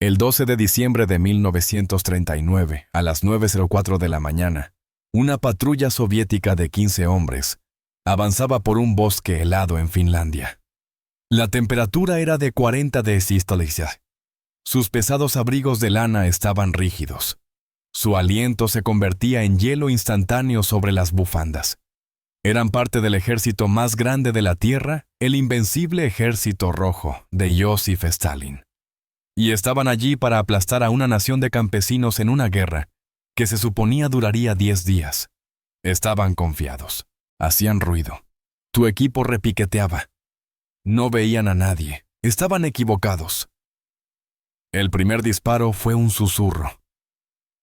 El 12 de diciembre de 1939, a las 9:04 de la mañana, una patrulla soviética de 15 hombres avanzaba por un bosque helado en Finlandia. La temperatura era de 40 decibeles. Sus pesados abrigos de lana estaban rígidos. Su aliento se convertía en hielo instantáneo sobre las bufandas. Eran parte del ejército más grande de la Tierra, el invencible Ejército Rojo de Joseph Stalin. Y estaban allí para aplastar a una nación de campesinos en una guerra que se suponía duraría 10 días. Estaban confiados. Hacían ruido. Tu equipo repiqueteaba. No veían a nadie. Estaban equivocados. El primer disparo fue un susurro.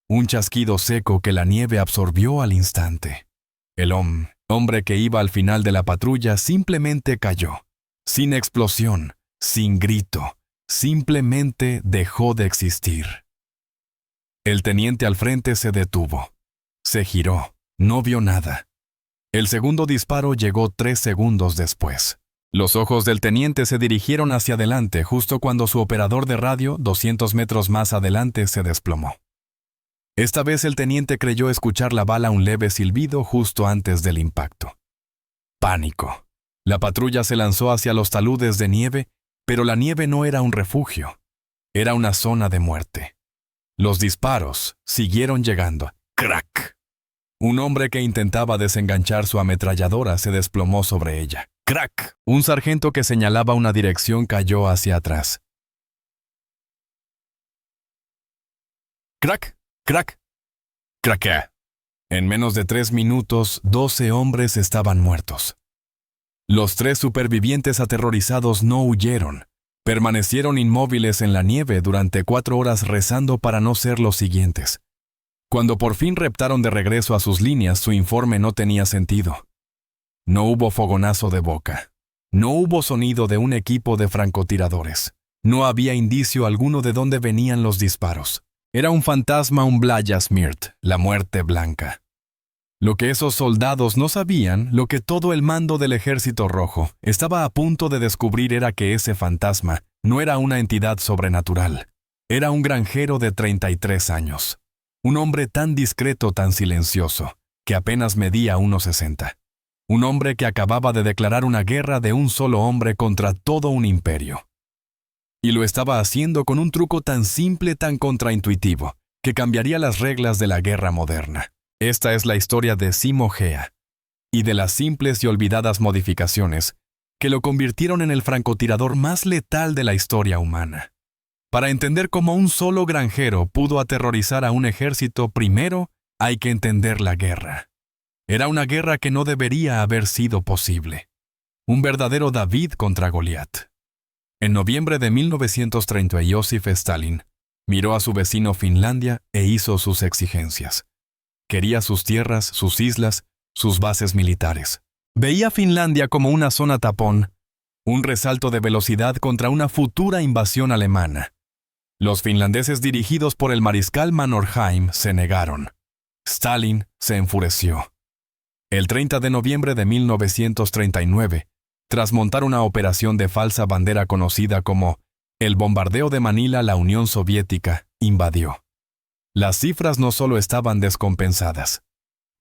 Un chasquido seco que la nieve absorbió al instante. El hombre que iba al final de la patrulla simplemente cayó. Sin explosión, sin grito. Simplemente dejó de existir. El teniente al frente se detuvo. Se giró. No vio nada. El segundo disparo llegó 3 segundos después. Los ojos del teniente se dirigieron hacia adelante justo cuando su operador de radio, 200 metros más adelante, se desplomó. Esta vez el teniente creyó escuchar la bala un leve silbido justo antes del impacto. Pánico. La patrulla se lanzó hacia los taludes de nieve, pero la nieve no era un refugio. Era una zona de muerte. Los disparos siguieron llegando. ¡Crack! Un hombre que intentaba desenganchar su ametralladora se desplomó sobre ella. ¡Crack! Un sargento que señalaba una dirección cayó hacia atrás. ¡Crack! ¡Crack! ¡Crack! En menos de 3 minutos, 12 hombres estaban muertos. Los 3 supervivientes aterrorizados no huyeron. Permanecieron inmóviles en la nieve durante 4 horas rezando para no ser los siguientes. Cuando por fin reptaron de regreso a sus líneas, su informe no tenía sentido. No hubo fogonazo de boca. No hubo sonido de un equipo de francotiradores. No había indicio alguno de dónde venían los disparos. Era un fantasma, un Blayasmirt, la muerte blanca. Lo que esos soldados no sabían, lo que todo el mando del Ejército Rojo estaba a punto de descubrir era que ese fantasma no era una entidad sobrenatural. Era un granjero de 33 años. Un hombre tan discreto, tan silencioso, que apenas medía 1,60. Un hombre que acababa de declarar una guerra de un solo hombre contra todo un imperio. Y lo estaba haciendo con un truco tan simple, tan contraintuitivo, que cambiaría las reglas de la guerra moderna. Esta es la historia de Simo Gea, y de las simples y olvidadas modificaciones que lo convirtieron en el francotirador más letal de la historia humana. Para entender cómo un solo granjero pudo aterrorizar a un ejército, primero hay que entender la guerra. Era una guerra que no debería haber sido posible. Un verdadero David contra Goliat. En noviembre de 1930, Joseph Stalin miró a su vecino Finlandia e hizo sus exigencias. Quería sus tierras, sus islas, sus bases militares. Veía Finlandia como una zona tapón, un resalto de velocidad contra una futura invasión alemana. Los finlandeses dirigidos por el mariscal Mannerheim se negaron. Stalin se enfureció. El 30 de noviembre de 1939, tras montar una operación de falsa bandera conocida como el bombardeo de Manila, la Unión Soviética invadió. Las cifras no solo estaban descompensadas.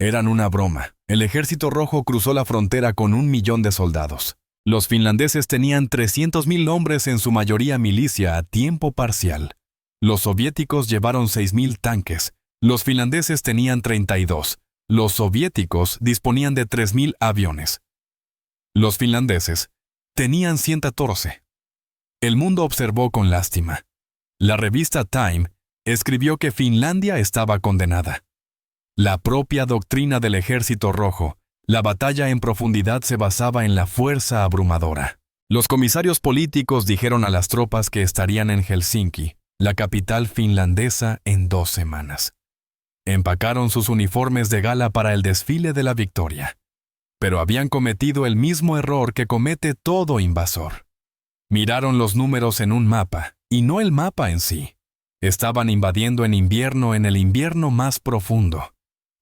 Eran una broma. El Ejército Rojo cruzó la frontera con 1 millón de soldados. Los finlandeses tenían 300.000 hombres, en su mayoría milicia a tiempo parcial. Los soviéticos llevaron 6.000 tanques. Los finlandeses tenían 32. Los soviéticos disponían de 3.000 aviones. Los finlandeses tenían 114. El mundo observó con lástima. La revista Time escribió que Finlandia estaba condenada. La propia doctrina del Ejército Rojo, la batalla en profundidad, se basaba en la fuerza abrumadora. Los comisarios políticos dijeron a las tropas que estarían en Helsinki, la capital finlandesa, en 2 semanas. Empacaron sus uniformes de gala para el desfile de la victoria. Pero habían cometido el mismo error que comete todo invasor. Miraron los números en un mapa, y no el mapa en sí. Estaban invadiendo en invierno, en el invierno más profundo.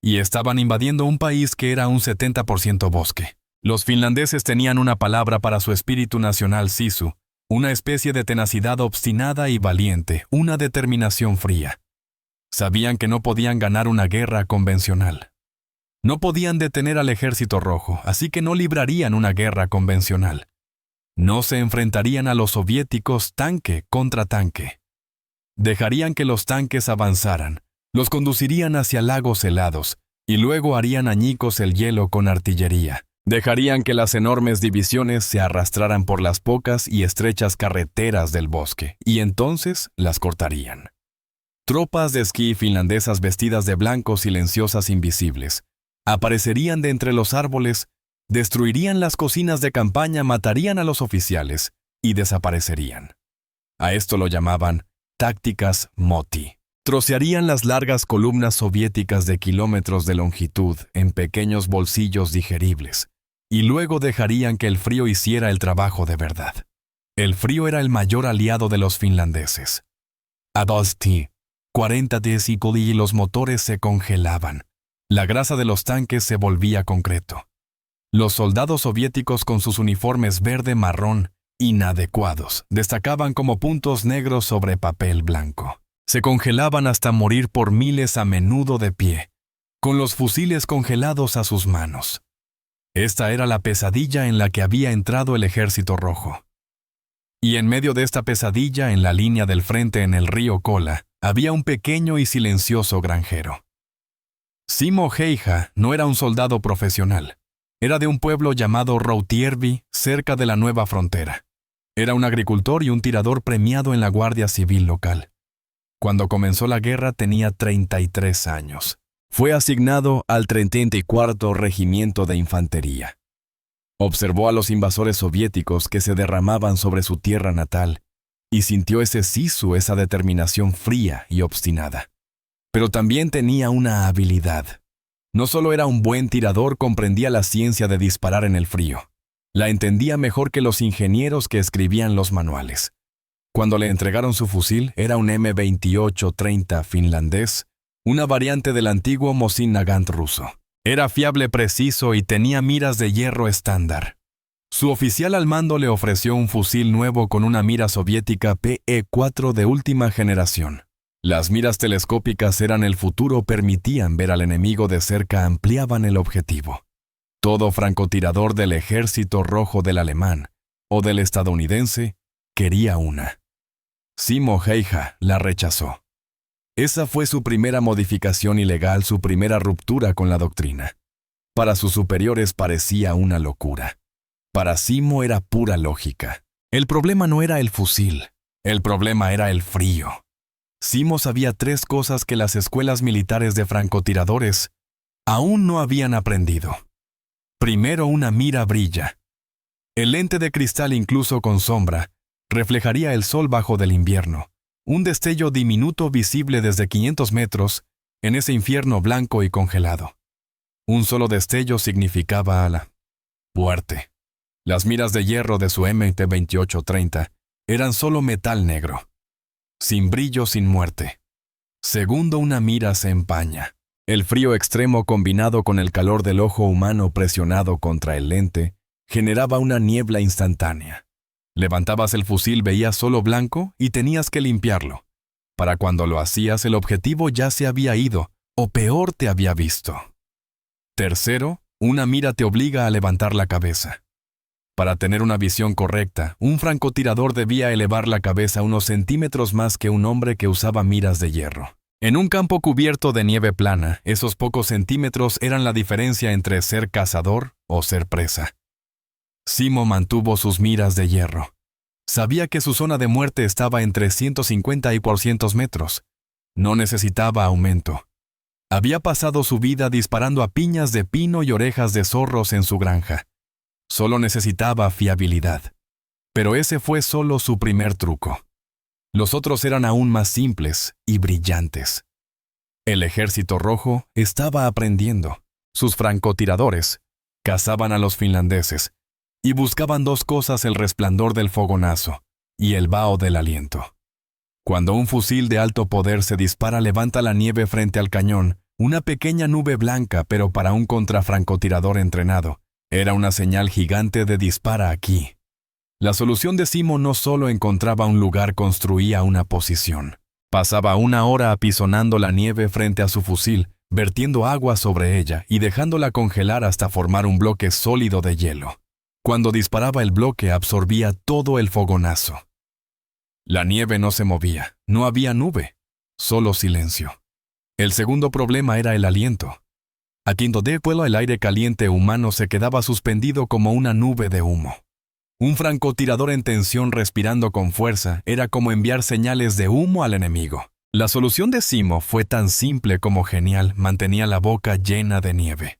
Y estaban invadiendo un país que era un 70% bosque. Los finlandeses tenían una palabra para su espíritu nacional, sisu, Una especie de tenacidad obstinada y valiente, una determinación fría. Sabían que no podían ganar una guerra convencional. No podían detener al Ejército Rojo, así que no librarían una guerra convencional. No se enfrentarían a los soviéticos tanque contra tanque. Dejarían que los tanques avanzaran, los conducirían hacia lagos helados, y luego harían añicos el hielo con artillería. Dejarían que las enormes divisiones se arrastraran por las pocas y estrechas carreteras del bosque, y entonces las cortarían. Tropas de esquí finlandesas vestidas de blanco, silenciosas, invisibles, aparecerían de entre los árboles, destruirían las cocinas de campaña, matarían a los oficiales y desaparecerían. A esto lo llamaban tácticas Moti. Trocearían las largas columnas soviéticas de kilómetros de longitud en pequeños bolsillos digeribles, y luego dejarían que el frío hiciera el trabajo de verdad. El frío era el mayor aliado de los finlandeses. A 40 decibelios y los motores se congelaban. La grasa de los tanques se volvía concreto. Los soldados soviéticos con sus uniformes verde-marrón, inadecuados, destacaban como puntos negros sobre papel blanco. Se congelaban hasta morir por miles, a menudo de pie, con los fusiles congelados a sus manos. Esta era la pesadilla en la que había entrado el Ejército Rojo. Y en medio de esta pesadilla, en la línea del frente en el río Kola, había un pequeño y silencioso granjero. Simo Heija no era un soldado profesional. Era de un pueblo llamado Rautjärvi, cerca de la nueva frontera. Era un agricultor y un tirador premiado en la Guardia Civil local. Cuando comenzó la guerra tenía 33 años. Fue asignado al 34º Regimiento de Infantería. Observó a los invasores soviéticos que se derramaban sobre su tierra natal y sintió ese sisu, esa determinación fría y obstinada. Pero también tenía una habilidad. No solo era un buen tirador, comprendía la ciencia de disparar en el frío. La entendía mejor que los ingenieros que escribían los manuales. Cuando le entregaron su fusil, era un M28-30 finlandés, una variante del antiguo Mosin Nagant ruso. Era fiable, preciso y tenía miras de hierro estándar. Su oficial al mando le ofreció un fusil nuevo con una mira soviética PE-4 de última generación. Las miras telescópicas eran el futuro, permitían ver al enemigo de cerca, ampliaban el objetivo. Todo francotirador del Ejército Rojo, del alemán o del estadounidense quería una. Simo Heija la rechazó. Esa fue su primera modificación ilegal, su primera ruptura con la doctrina. Para sus superiores parecía una locura. Para Simo era pura lógica. El problema no era el fusil, el problema era el frío. Simo sabía 3 cosas que las escuelas militares de francotiradores aún no habían aprendido. Primero, una mira brilla. El lente de cristal, incluso con sombra, reflejaría el sol bajo del invierno, un destello diminuto visible desde 500 metros en ese infierno blanco y congelado. Un solo destello significaba la muerte. Las miras de hierro de su MT-28-30 eran solo metal negro. Sin brillo, sin muerte. Segundo, una mira se empaña. El frío extremo combinado con el calor del ojo humano presionado contra el lente generaba una niebla instantánea. Levantabas el fusil, veías solo blanco y tenías que limpiarlo. Para cuando lo hacías, el objetivo ya se había ido, o peor, te había visto. Tercero, una mira te obliga a levantar la cabeza. Para tener una visión correcta, un francotirador debía elevar la cabeza unos centímetros más que un hombre que usaba miras de hierro. En un campo cubierto de nieve plana, esos pocos centímetros eran la diferencia entre ser cazador o ser presa. Simo mantuvo sus miras de hierro. Sabía que su zona de muerte estaba entre 150 y 400 metros. No necesitaba aumento. Había pasado su vida disparando a piñas de pino y orejas de zorros en su granja. Solo necesitaba fiabilidad. Pero ese fue solo su primer truco. Los otros eran aún más simples y brillantes. El Ejército Rojo estaba aprendiendo. Sus francotiradores cazaban a los finlandeses y buscaban 2 cosas: el resplandor del fogonazo y el vaho del aliento. Cuando un fusil de alto poder se dispara, levanta la nieve frente al cañón, una pequeña nube blanca, pero para un contrafrancotirador entrenado, era una señal gigante de dispara aquí. La solución de Simo no solo encontraba un lugar, construía una posición. Pasaba 1 hora apisonando la nieve frente a su fusil, vertiendo agua sobre ella y dejándola congelar hasta formar un bloque sólido de hielo. Cuando disparaba el bloque absorbía todo el fogonazo. La nieve no se movía, no había nube, solo silencio. El segundo problema era el aliento. A quinto de vuelo el aire caliente humano se quedaba suspendido como una nube de humo. Un francotirador en tensión respirando con fuerza era como enviar señales de humo al enemigo. La solución de Simo fue tan simple como genial, mantenía la boca llena de nieve.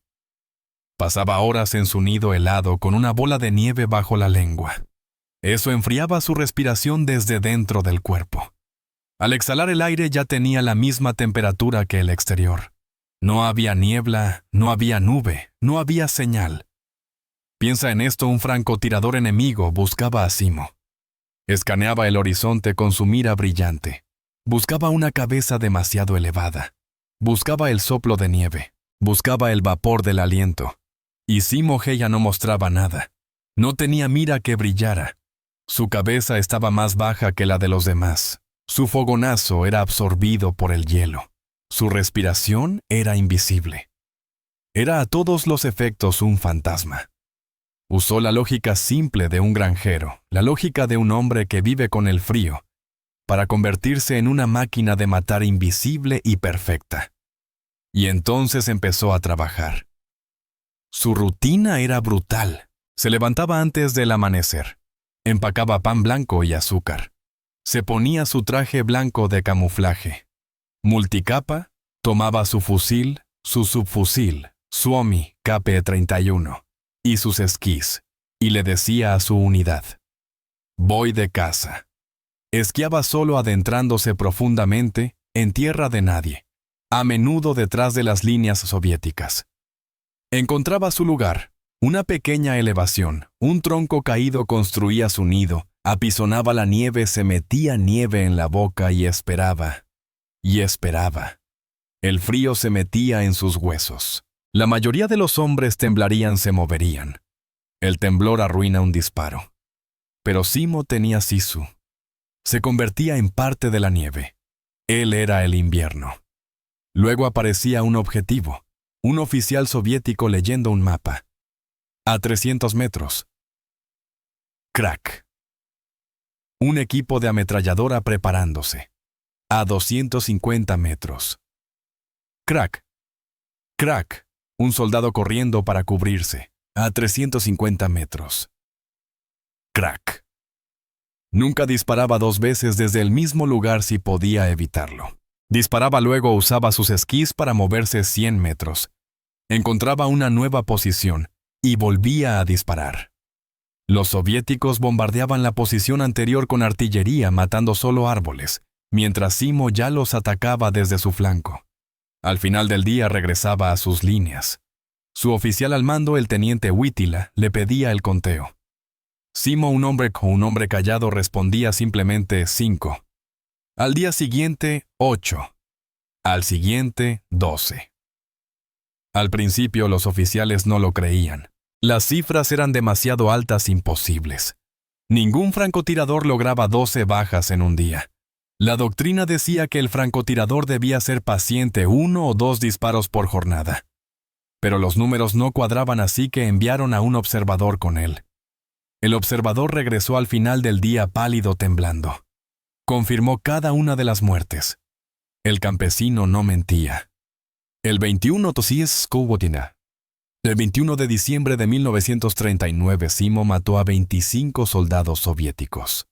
Pasaba horas en su nido helado con una bola de nieve bajo la lengua. Eso enfriaba su respiración desde dentro del cuerpo. Al exhalar el aire ya tenía la misma temperatura que el exterior. No había niebla, no había nube, no había señal. Piensa en esto, un francotirador enemigo buscaba a Simo. Escaneaba el horizonte con su mira brillante. Buscaba una cabeza demasiado elevada. Buscaba el soplo de nieve. Buscaba el vapor del aliento. Y Simo Häyhä no mostraba nada. No tenía mira que brillara. Su cabeza estaba más baja que la de los demás. Su fogonazo era absorbido por el hielo. Su respiración era invisible. Era a todos los efectos un fantasma. Usó la lógica simple de un granjero, la lógica de un hombre que vive con el frío, para convertirse en una máquina de matar invisible y perfecta. Y entonces empezó a trabajar. Su rutina era brutal. Se levantaba antes del amanecer. Empacaba pan blanco y azúcar. Se ponía su traje blanco de camuflaje. Multicapa, tomaba su fusil, su subfusil, Suomi KP-31, y sus esquís, y le decía a su unidad: «Voy de caza». Esquiaba solo adentrándose profundamente en tierra de nadie, a menudo detrás de las líneas soviéticas. Encontraba su lugar, una pequeña elevación, un tronco caído construía su nido, apisonaba la nieve, se metía nieve en la boca y esperaba. Y esperaba. El frío se metía en sus huesos. La mayoría de los hombres temblarían, se moverían. El temblor arruina un disparo. Pero Simo tenía sisu. Se convertía en parte de la nieve. Él era el invierno. Luego aparecía un objetivo, un oficial soviético leyendo un mapa. A 300 metros. Crack. Un equipo de ametralladora preparándose. A 250 metros. Crack. Crack. Un soldado corriendo para cubrirse. A 350 metros. Crack. Nunca disparaba 2 veces desde el mismo lugar si podía evitarlo. Disparaba, luego usaba sus esquís para moverse 100 metros. Encontraba una nueva posición y volvía a disparar. Los soviéticos bombardeaban la posición anterior con artillería, matando solo árboles, mientras Simo ya los atacaba desde su flanco. Al final del día regresaba a sus líneas. Su oficial al mando, el teniente Huitila, le pedía el conteo. Simo, un hombre callado, respondía simplemente 5. Al día siguiente, 8. Al siguiente, 12. Al principio los oficiales no lo creían. Las cifras eran demasiado altas, imposibles. Ningún francotirador lograba 12 bajas en un día. La doctrina decía que el francotirador debía ser paciente, 1 o 2 disparos por jornada. Pero los números no cuadraban, así que enviaron a un observador con él. El observador regresó al final del día pálido, temblando. Confirmó cada una de las muertes. El campesino no mentía. El 21 de diciembre de 1939, Simo mató a 25 soldados soviéticos.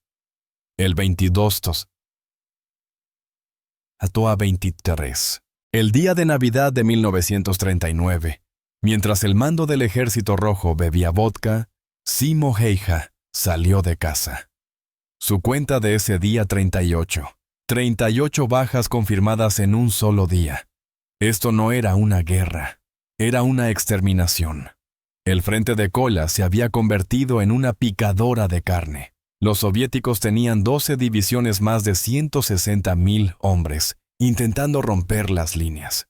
El 22 mató a 23. El día de Navidad de 1939, mientras el mando del Ejército Rojo bebía vodka, Simo Häyhä salió de casa. Su cuenta de ese día: 38. 38 bajas confirmadas en un solo día. Esto no era una guerra, era una exterminación. El frente de Kola se había convertido en una picadora de carne. Los soviéticos tenían 12 divisiones, más de 160.000 hombres, intentando romper las líneas.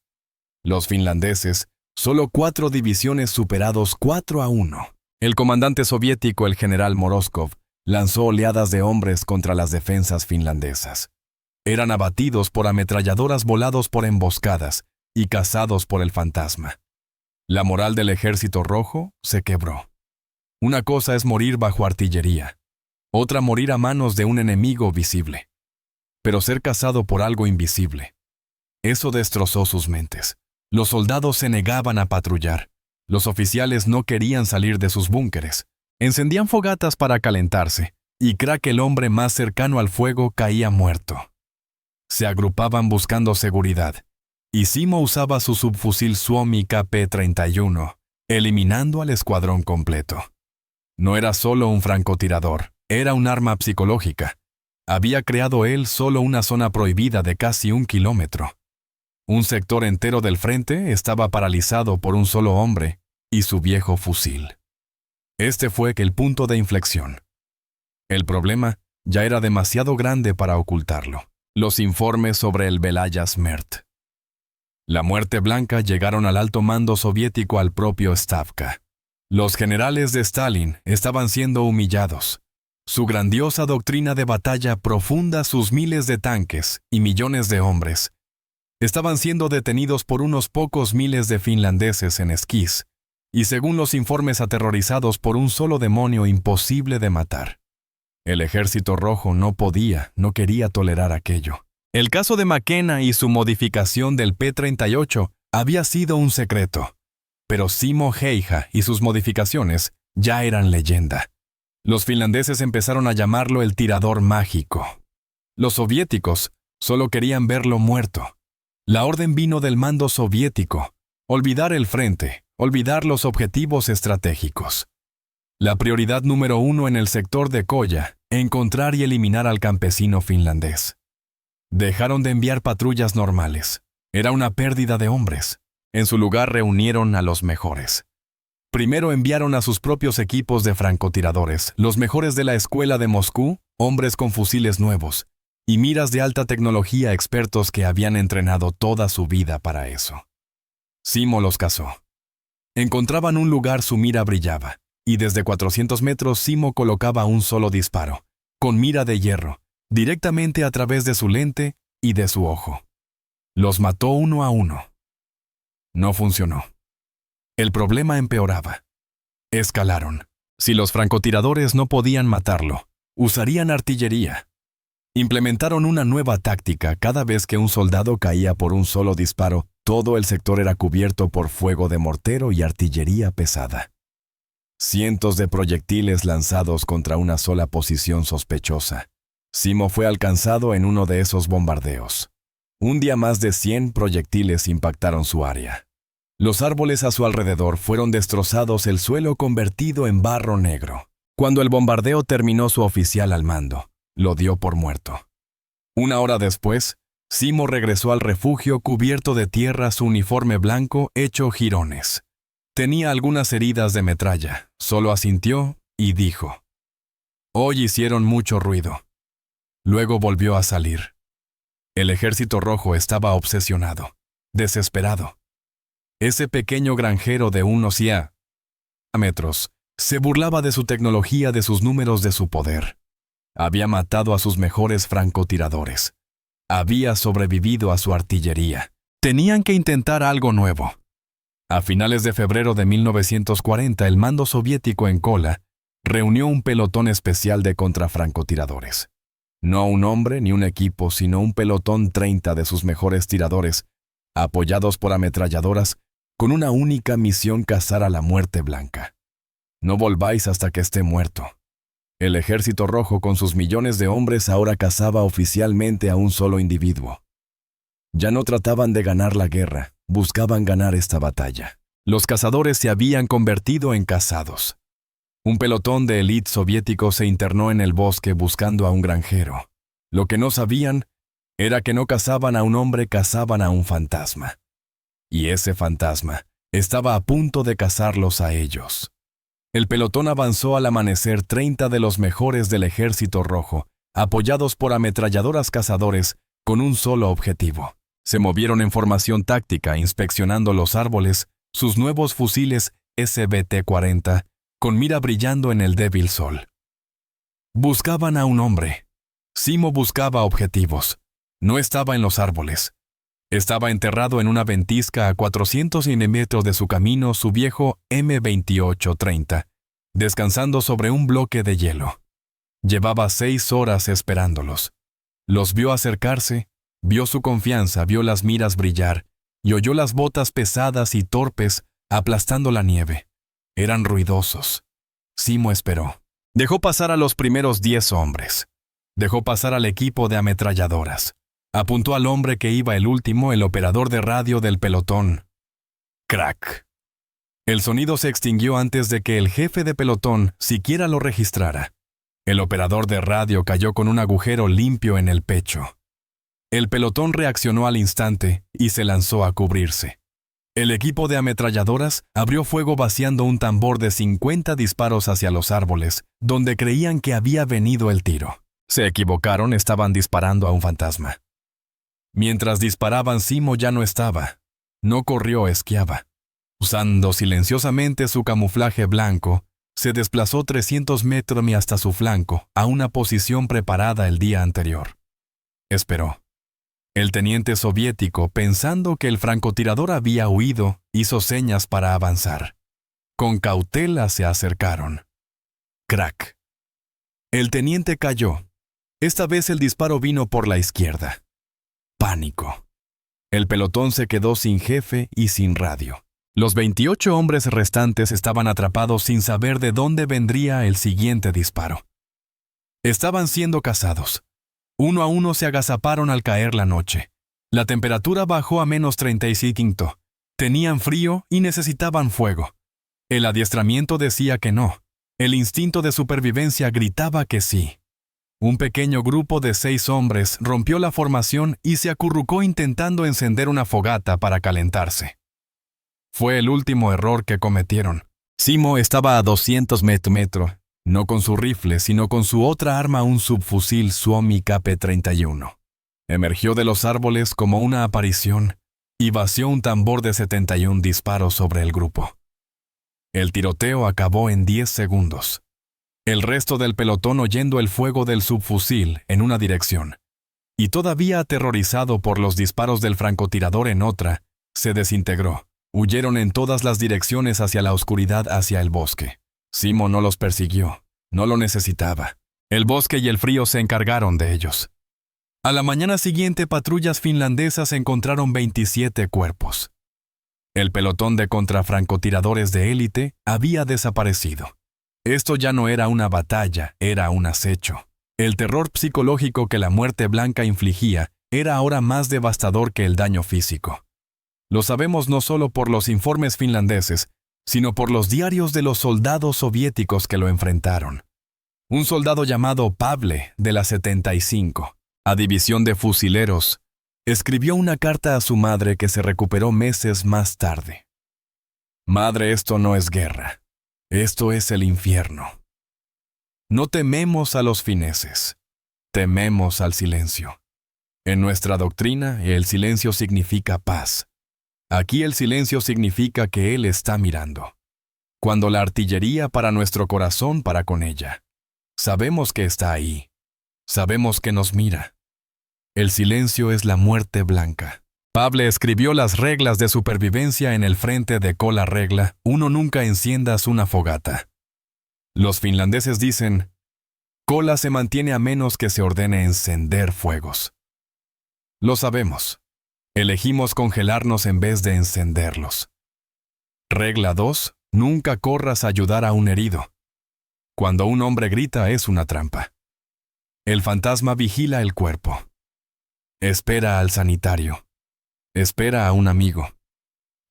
Los finlandeses, solo 4 divisiones, superados 4-1. El comandante soviético, el general Morozkov, lanzó oleadas de hombres contra las defensas finlandesas. Eran abatidos por ametralladoras, volados por emboscadas y cazados por el fantasma. La moral del Ejército Rojo se quebró. Una cosa es morir bajo artillería, otra morir a manos de un enemigo visible. Pero ser cazado por algo invisible, eso destrozó sus mentes. Los soldados se negaban a patrullar. Los oficiales no querían salir de sus búnkeres. Encendían fogatas para calentarse, y Crack, el hombre más cercano al fuego, caía muerto. Se agrupaban buscando seguridad, y Simo usaba su subfusil Suomi KP-31, eliminando al escuadrón completo. No era solo un francotirador, era un arma psicológica. Había creado él solo una zona prohibida de casi 1 kilómetro. Un sector entero del frente estaba paralizado por un solo hombre y su viejo fusil. Este fue el punto de inflexión. El problema ya era demasiado grande para ocultarlo. Los informes sobre el Belaya Smert. La muerte blanca llegaron al alto mando soviético, al propio Stavka. Los generales de Stalin estaban siendo humillados. Su grandiosa doctrina de batalla profunda, sus miles de tanques y millones de hombres, estaban siendo detenidos por unos pocos miles de finlandeses en esquís, y según los informes aterrorizados por un solo demonio imposible de matar. El Ejército Rojo no quería tolerar aquello. El caso de McKenna y su modificación del P-38 había sido un secreto, pero Simo Häyhä y sus modificaciones ya eran leyenda. Los finlandeses empezaron a llamarlo el tirador mágico. Los soviéticos solo querían verlo muerto. La orden vino del mando soviético: olvidar el frente, olvidar los objetivos estratégicos. La prioridad número 1 en el sector de Koya: encontrar y eliminar al campesino finlandés. Dejaron de enviar patrullas normales. Era una pérdida de hombres. En su lugar reunieron a los mejores. Primero enviaron a sus propios equipos de francotiradores, los mejores de la escuela de Moscú, hombres con fusiles nuevos y miras de alta tecnología, expertos que habían entrenado toda su vida para eso. Simo los cazó. Encontraban un lugar, su mira brillaba, y desde 400 metros Simo colocaba un solo disparo, con mira de hierro, directamente a través de su lente y de su ojo. Los mató uno a uno. No funcionó. El problema empeoraba. Escalaron. Si los francotiradores no podían matarlo, usarían artillería. Implementaron una nueva táctica. Cada vez que un soldado caía por un solo disparo, todo el sector era cubierto por fuego de mortero y artillería pesada. Cientos de proyectiles lanzados contra una sola posición sospechosa. Simo fue alcanzado en uno de esos bombardeos. Un día más de 100 proyectiles impactaron su área. Los árboles a su alrededor fueron destrozados, el suelo convertido en barro negro. Cuando el bombardeo terminó, su oficial al mando lo dio por muerto. Una hora después, Simo regresó al refugio cubierto de tierra, su uniforme blanco hecho jirones. Tenía algunas heridas de metralla, solo asintió y dijo: «Hoy hicieron mucho ruido». Luego volvió a salir. El Ejército Rojo estaba obsesionado, desesperado. Ese pequeño granjero de unos metros se burlaba de su tecnología, de sus números, de su poder. Había matado a sus mejores francotiradores. Había sobrevivido a su artillería. Tenían que intentar algo nuevo. A finales de febrero de 1940, el mando soviético en Kola reunió un pelotón especial de contrafrancotiradores. No un hombre ni un equipo, sino un pelotón, 30 de sus mejores tiradores, apoyados por ametralladoras, con una única misión: cazar a la muerte blanca. No volváis hasta que esté muerto. El Ejército Rojo, con sus millones de hombres, ahora cazaba oficialmente a un solo individuo. Ya no trataban de ganar la guerra, buscaban ganar esta batalla. Los cazadores se habían convertido en cazados. Un pelotón de élite soviético se internó en el bosque buscando a un granjero. Lo que no sabían era que no cazaban a un hombre, cazaban a un fantasma. Y ese fantasma estaba a punto de cazarlos a ellos. El pelotón avanzó al amanecer. 30 de los mejores del Ejército Rojo, apoyados por ametralladoras cazadores, con un solo objetivo. Se movieron en formación táctica, inspeccionando los árboles, sus nuevos fusiles SBT-40, con mira brillando en el débil sol. Buscaban a un hombre. Simo buscaba objetivos. No estaba en los árboles. Estaba enterrado en una ventisca a 400 milímetros de su camino su viejo M2830, descansando sobre un bloque de hielo. Llevaba 6 horas esperándolos. Los vio acercarse, vio su confianza, vio las miras brillar y oyó las botas pesadas y torpes aplastando la nieve. Eran ruidosos. Simo esperó. Dejó pasar a los primeros 10 hombres. Dejó pasar al equipo de ametralladoras. Apuntó al hombre que iba el último, el operador de radio del pelotón. Crack. El sonido se extinguió antes de que el jefe de pelotón siquiera lo registrara. El operador de radio cayó con un agujero limpio en el pecho. El pelotón reaccionó al instante y se lanzó a cubrirse. El equipo de ametralladoras abrió fuego vaciando un tambor de 50 disparos hacia los árboles, donde creían que había venido el tiro. Se equivocaron, estaban disparando a un fantasma. Mientras disparaban, Simo ya no estaba. No corrió, esquiaba. Usando silenciosamente su camuflaje blanco, se desplazó 300 metros hasta su flanco, a una posición preparada el día anterior. Esperó. El teniente soviético, pensando que el francotirador había huido, hizo señas para avanzar. Con cautela se acercaron. Crack. El teniente cayó. Esta vez el disparo vino por la izquierda. Pánico. El pelotón se quedó sin jefe y sin radio. Los 28 hombres restantes estaban atrapados sin saber de dónde vendría el siguiente disparo. Estaban siendo cazados. Uno a uno se agazaparon al caer la noche. La temperatura bajó a -35. Tenían frío y necesitaban fuego. El adiestramiento decía que no. El instinto de supervivencia gritaba que sí. Un pequeño grupo de 6 hombres rompió la formación y se acurrucó intentando encender una fogata para calentarse. Fue el último error que cometieron. Simo estaba a 200 metros. No con su rifle, sino con su otra arma, un subfusil Suomi KP-31. Emergió de los árboles como una aparición y vació un tambor de 71 disparos sobre el grupo. El tiroteo acabó en 10 segundos. El resto del pelotón oyendo el fuego del subfusil en una dirección, y todavía aterrorizado por los disparos del francotirador en otra, se desintegró. Huyeron en todas las direcciones hacia la oscuridad, hacia el bosque. Simo no los persiguió, no lo necesitaba. El bosque y el frío se encargaron de ellos. A la mañana siguiente, patrullas finlandesas encontraron 27 cuerpos. El pelotón de contrafrancotiradores de élite había desaparecido. Esto ya no era una batalla, era un acecho. El terror psicológico que la muerte blanca infligía era ahora más devastador que el daño físico. Lo sabemos no solo por los informes finlandeses, sino por los diarios de los soldados soviéticos que lo enfrentaron. Un soldado llamado Pavle, de la 75, a división de fusileros, escribió una carta a su madre que se recuperó meses más tarde. Madre, esto no es guerra. Esto es el infierno. No tememos a los fineses. Tememos al silencio. En nuestra doctrina, el silencio significa paz. Aquí el silencio significa que Él está mirando. Cuando la artillería para nuestro corazón para con ella. Sabemos que está ahí. Sabemos que nos mira. El silencio es la muerte blanca. Pavle escribió las reglas de supervivencia en el frente de cola regla: uno nunca enciendas una fogata. Los finlandeses dicen: cola se mantiene a menos que se ordene encender fuegos. Lo sabemos. Elegimos congelarnos en vez de encenderlos. Regla 2. Nunca corras a ayudar a un herido. Cuando un hombre grita es una trampa. El fantasma vigila el cuerpo. Espera al sanitario. Espera a un amigo.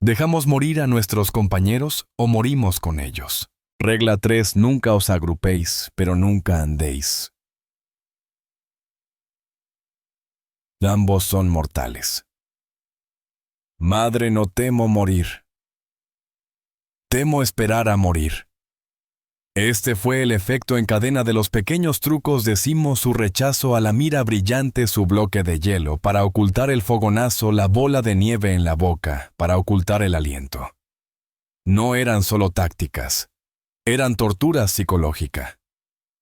¿Dejamos morir a nuestros compañeros o morimos con ellos? Regla 3. Nunca os agrupéis, pero nunca andéis. Ambos son mortales. Madre, no temo morir. Temo esperar a morir. Este fue el efecto en cadena de los pequeños trucos de Simo, su rechazo a la mira brillante, su bloque de hielo, para ocultar el fogonazo, la bola de nieve en la boca, para ocultar el aliento. No eran solo tácticas, eran tortura psicológica.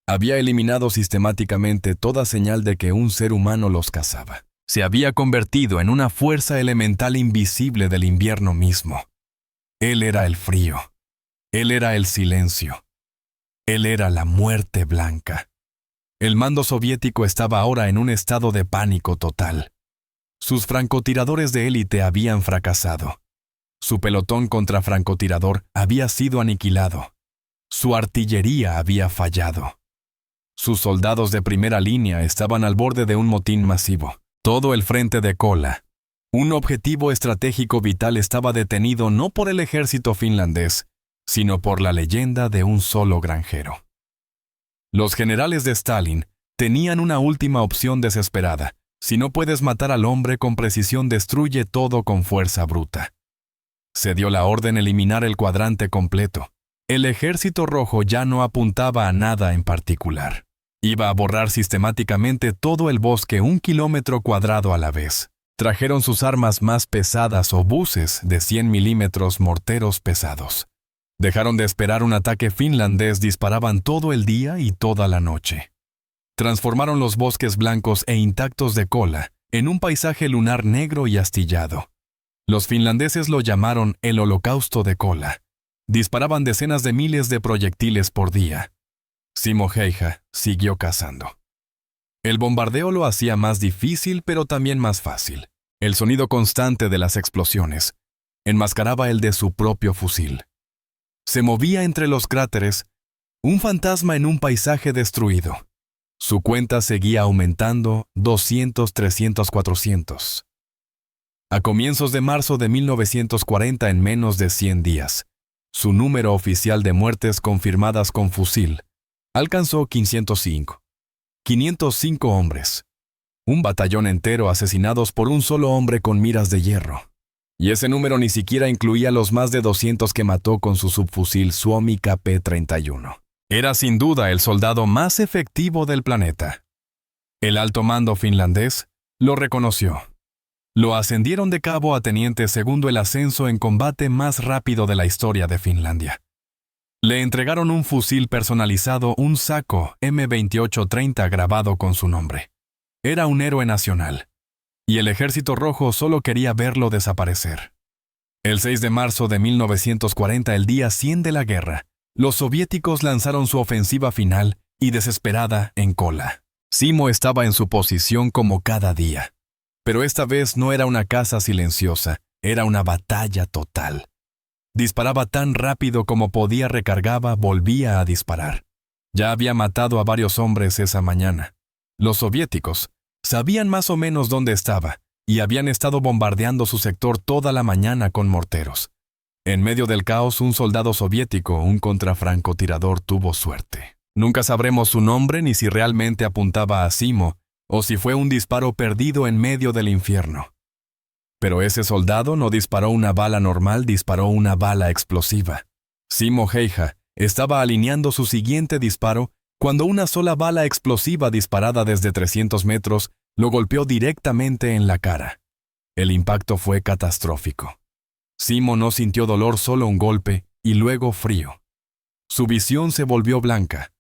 Había eliminado sistemáticamente toda señal de que un ser humano los cazaba. Se había convertido en una fuerza elemental invisible del invierno mismo. Él era el frío. Él era el silencio. Él era la muerte blanca. El mando soviético estaba ahora en un estado de pánico total. Sus francotiradores de élite habían fracasado. Su pelotón contra francotirador había sido aniquilado. Su artillería había fallado. Sus soldados de primera línea estaban al borde de un motín masivo. Todo el frente de Kola, un objetivo estratégico vital, estaba detenido no por el ejército finlandés, sino por la leyenda de un solo granjero. Los generales de Stalin tenían una última opción desesperada. Si no puedes matar al hombre con precisión, destruye todo con fuerza bruta. Se dio la orden eliminar el cuadrante completo. El ejército rojo ya no apuntaba a nada en particular. Iba a borrar sistemáticamente todo el bosque 1 kilómetro cuadrado a la vez. Trajeron sus armas más pesadas, obuses de 100 milímetros, morteros pesados. Dejaron de esperar un ataque finlandés, disparaban todo el día y toda la noche. Transformaron los bosques blancos e intactos de Kola en un paisaje lunar negro y astillado. Los finlandeses lo llamaron el Holocausto de Kola. Disparaban decenas de miles de proyectiles por día. Simo Häyhä siguió cazando. El bombardeo lo hacía más difícil, pero también más fácil. El sonido constante de las explosiones enmascaraba el de su propio fusil. Se movía entre los cráteres, un fantasma en un paisaje destruido. Su cuenta seguía aumentando, 200, 300, 400. A comienzos de marzo de 1940, en menos de 100 días, su número oficial de muertes confirmadas con fusil alcanzó 505. 505 hombres. Un batallón entero asesinados por un solo hombre con miras de hierro. Y ese número ni siquiera incluía los más de 200 que mató con su subfusil Suomi KP-31. Era sin duda el soldado más efectivo del planeta. El alto mando finlandés lo reconoció. Lo ascendieron de cabo a teniente, segundo el ascenso en combate más rápido de la historia de Finlandia. Le entregaron un fusil personalizado, un Sako M2830 grabado con su nombre. Era un héroe nacional, y el ejército rojo solo quería verlo desaparecer. El 6 de marzo de 1940, el día 100 de la guerra, los soviéticos lanzaron su ofensiva final y desesperada en Kola. Simo estaba en su posición como cada día. Pero esta vez no era una caza silenciosa, era una batalla total. Disparaba tan rápido como podía, recargaba, volvía a disparar. Ya había matado a varios hombres esa mañana. Los soviéticos sabían más o menos dónde estaba y habían estado bombardeando su sector toda la mañana con morteros. En medio del caos, un soldado soviético, un contrafrancotirador, tuvo suerte. Nunca sabremos su nombre ni si realmente apuntaba a Simo o si fue un disparo perdido en medio del infierno. Pero ese soldado no disparó una bala normal, disparó una bala explosiva. Simo Häyhä estaba alineando su siguiente disparo cuando una sola bala explosiva disparada desde 300 metros lo golpeó directamente en la cara. El impacto fue catastrófico. Simo no sintió dolor, solo un golpe y luego frío. Su visión se volvió blanca.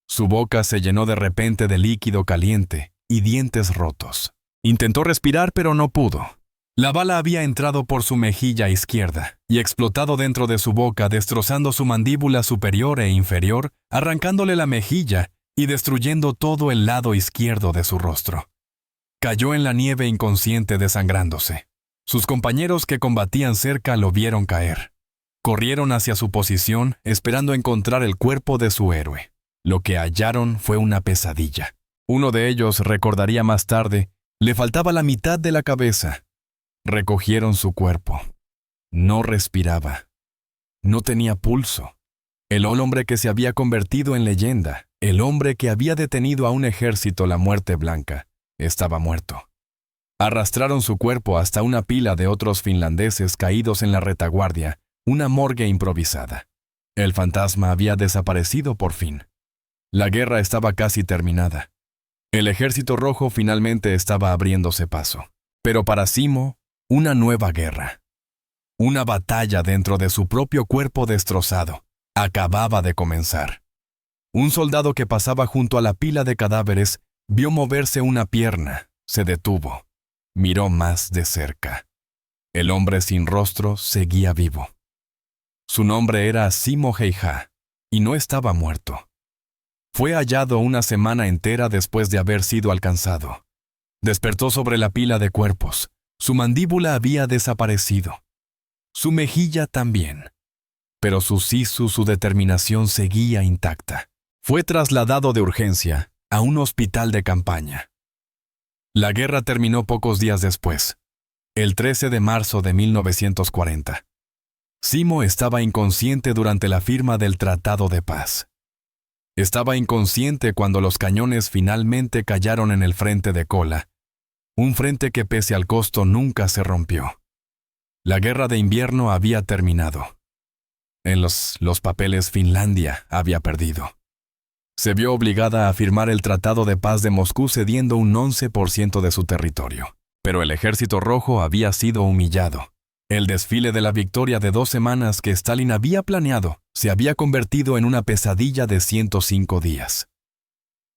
Su boca se llenó de repente de líquido caliente y dientes rotos. Intentó respirar, pero no pudo. La bala había entrado por su mejilla izquierda y explotado dentro de su boca, destrozando su mandíbula superior e inferior, arrancándole la mejilla y destruyendo todo el lado izquierdo de su rostro. Cayó en la nieve inconsciente, desangrándose. Sus compañeros que combatían cerca lo vieron caer. Corrieron hacia su posición, esperando encontrar el cuerpo de su héroe. Lo que hallaron fue una pesadilla. Uno de ellos recordaría más tarde, le faltaba la mitad de la cabeza. Recogieron su cuerpo. No respiraba. No tenía pulso. El hombre que se había convertido en leyenda, el hombre que había detenido a un ejército, la muerte blanca, estaba muerto. Arrastraron su cuerpo hasta una pila de otros finlandeses caídos en la retaguardia, una morgue improvisada. El fantasma había desaparecido por fin. La guerra estaba casi terminada. El ejército rojo finalmente estaba abriéndose paso. Pero para Simo, una nueva guerra. Una batalla dentro de su propio cuerpo destrozado acababa de comenzar. Un soldado que pasaba junto a la pila de cadáveres vio moverse una pierna, se detuvo, miró más de cerca. El hombre sin rostro seguía vivo. Su nombre era Simo Häyhä, y no estaba muerto. Fue hallado una semana entera después de haber sido alcanzado. Despertó sobre la pila de cuerpos. Su mandíbula había desaparecido. Su mejilla también. Pero su sisu, su determinación seguía intacta. Fue trasladado de urgencia a un hospital de campaña. La guerra terminó pocos días después, el 13 de marzo de 1940. Simo estaba inconsciente durante la firma del Tratado de Paz. Estaba inconsciente cuando los cañones finalmente cayeron en el frente de Kola, un frente que pese al costo nunca se rompió. La guerra de invierno había terminado. En los papeles Finlandia había perdido. Se vio obligada a firmar el Tratado de Paz de Moscú cediendo un 11% de su territorio. Pero el Ejército Rojo había sido humillado. El desfile de la victoria de 2 semanas que Stalin había planeado se había convertido en una pesadilla de 105 días.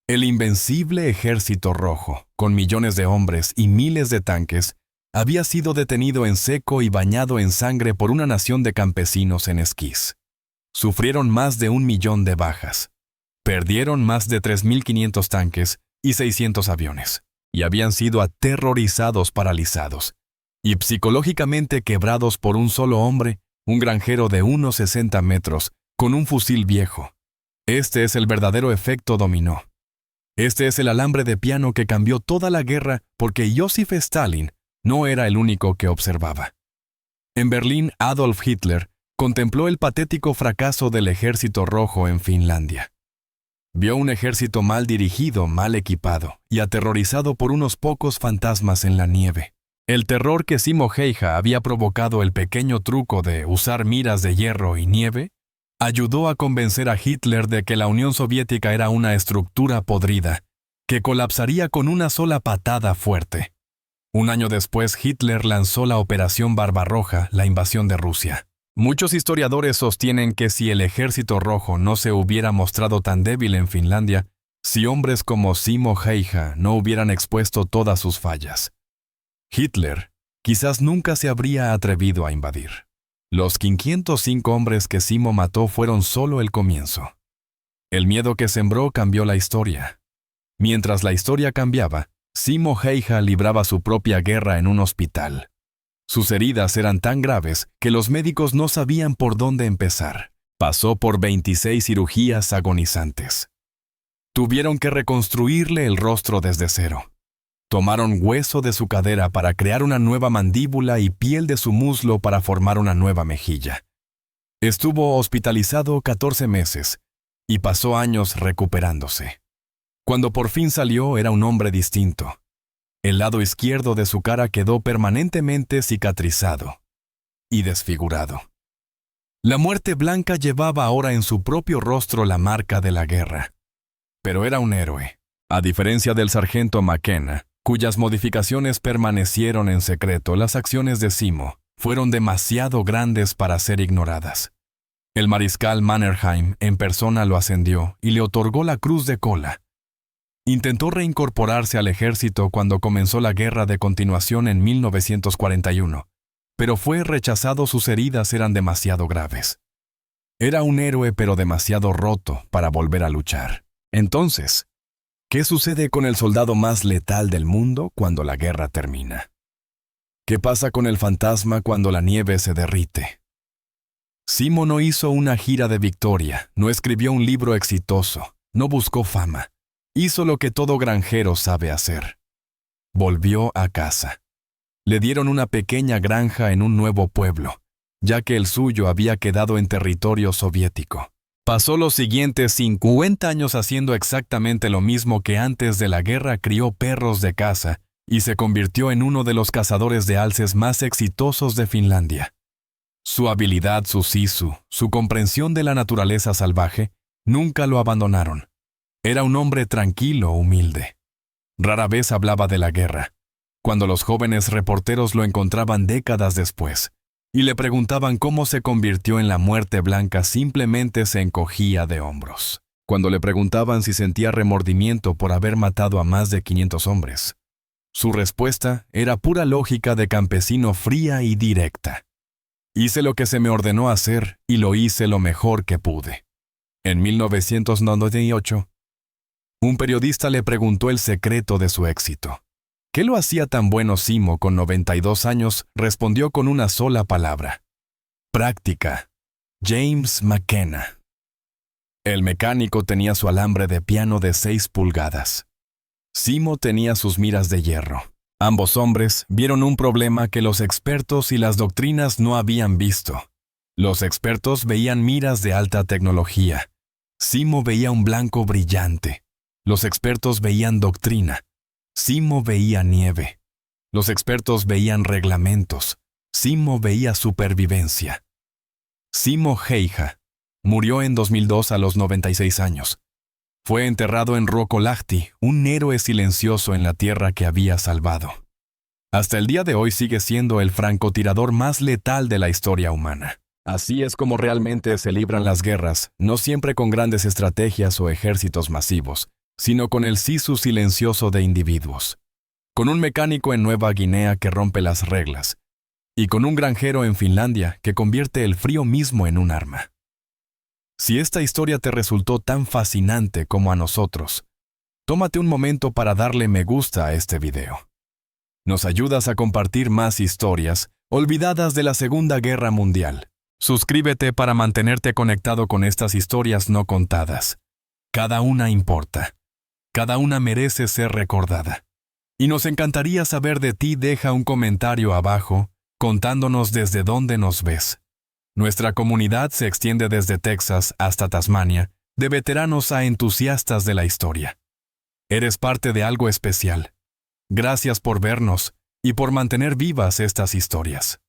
El invencible Ejército Rojo, con millones de hombres y miles de tanques, había sido detenido en seco y bañado en sangre por una nación de campesinos en esquís. Sufrieron más de 1 millón de bajas. Perdieron más de 3.500 tanques y 600 aviones, y habían sido aterrorizados, paralizados, y psicológicamente quebrados por un solo hombre, un granjero de unos 60 metros, con un fusil viejo. Este es el verdadero efecto dominó. Este es el alambre de piano que cambió toda la guerra porque Joseph Stalin no era el único que observaba. En Berlín, Adolf Hitler contempló el patético fracaso del Ejército Rojo en Finlandia. Vio un ejército mal dirigido, mal equipado y aterrorizado por unos pocos fantasmas en la nieve. El terror que Simo Häyhä había provocado el pequeño truco de usar miras de hierro y nieve ayudó a convencer a Hitler de que la Unión Soviética era una estructura podrida, que colapsaría con una sola patada fuerte. Un año después, Hitler lanzó la Operación Barbarroja, la invasión de Rusia. Muchos historiadores sostienen que si el Ejército Rojo no se hubiera mostrado tan débil en Finlandia, si hombres como Simo Häyhä no hubieran expuesto todas sus fallas, Hitler quizás nunca se habría atrevido a invadir. Los 505 hombres que Simo mató fueron solo el comienzo. El miedo que sembró cambió la historia. Mientras la historia cambiaba, Simo Häyhä libraba su propia guerra en un hospital. Sus heridas eran tan graves que los médicos no sabían por dónde empezar. Pasó por 26 cirugías agonizantes. Tuvieron que reconstruirle el rostro desde cero. Tomaron hueso de su cadera para crear una nueva mandíbula y piel de su muslo para formar una nueva mejilla. Estuvo hospitalizado 14 meses y pasó años recuperándose. Cuando por fin salió, era un hombre distinto. El lado izquierdo de su cara quedó permanentemente cicatrizado y desfigurado. La muerte blanca llevaba ahora en su propio rostro la marca de la guerra. Pero era un héroe, a diferencia del sargento McKenna, cuyas modificaciones permanecieron en secreto. Las acciones de Simo fueron demasiado grandes para ser ignoradas. El mariscal Mannerheim en persona lo ascendió y le otorgó la Cruz de Kola. Intentó reincorporarse al ejército cuando comenzó la guerra de continuación en 1941, pero fue rechazado. Sus heridas eran demasiado graves. Era un héroe pero demasiado roto para volver a luchar. Entonces, ¿qué sucede con el soldado más letal del mundo cuando la guerra termina? ¿Qué pasa con el fantasma cuando la nieve se derrite? Simo no hizo una gira de victoria, no escribió un libro exitoso, no buscó fama. Hizo lo que todo granjero sabe hacer. Volvió a casa. Le dieron una pequeña granja en un nuevo pueblo, ya que el suyo había quedado en territorio soviético. Pasó los siguientes 50 años haciendo exactamente lo mismo que antes de la guerra. Crió perros de caza y se convirtió en uno de los cazadores de alces más exitosos de Finlandia. Su habilidad, su sisu, su comprensión de la naturaleza salvaje, nunca lo abandonaron. Era un hombre tranquilo, humilde. Rara vez hablaba de la guerra. Cuando los jóvenes reporteros lo encontraban décadas después y le preguntaban cómo se convirtió en la muerte blanca, simplemente se encogía de hombros. cuando le preguntaban si sentía remordimiento por haber matado a más de 500 hombres. Su respuesta era pura lógica de campesino fría y directa. Hice lo que se me ordenó hacer y lo hice lo mejor que pude. En 1998, un periodista le preguntó el secreto de su éxito. ¿Qué lo hacía tan bueno? Simo, con 92 años, respondió con una sola palabra: práctica. James McKenna. El mecánico tenía su alambre de piano de 6 pulgadas. Simo tenía sus miras de hierro. Ambos hombres vieron un problema que los expertos y las doctrinas no habían visto. Los expertos veían miras de alta tecnología. Simo veía un blanco brillante. Los expertos veían doctrina. Simo veía nieve. Los expertos veían reglamentos. Simo veía supervivencia. Simo Häyhä murió en 2002 a los 96 años. Fue enterrado en Ruokolahti, un héroe silencioso en la tierra que había salvado. Hasta el día de hoy sigue siendo el francotirador más letal de la historia humana. Así es como realmente se libran las guerras, no siempre con grandes estrategias o ejércitos masivos, sino con el sisu silencioso de individuos. Con un mecánico en Nueva Guinea que rompe las reglas, y con un granjero en Finlandia que convierte el frío mismo en un arma. Si esta historia te resultó tan fascinante como a nosotros, tómate un momento para darle me gusta a este video. Nos ayudas a compartir más historias olvidadas de la Segunda Guerra Mundial. Suscríbete para mantenerte conectado con estas historias no contadas. Cada una importa. Cada una merece ser recordada. Y nos encantaría saber de ti. Deja un comentario abajo contándonos desde dónde nos ves. Nuestra comunidad se extiende desde Texas hasta Tasmania, de veteranos a entusiastas de la historia. Eres parte de algo especial. Gracias por vernos y por mantener vivas estas historias.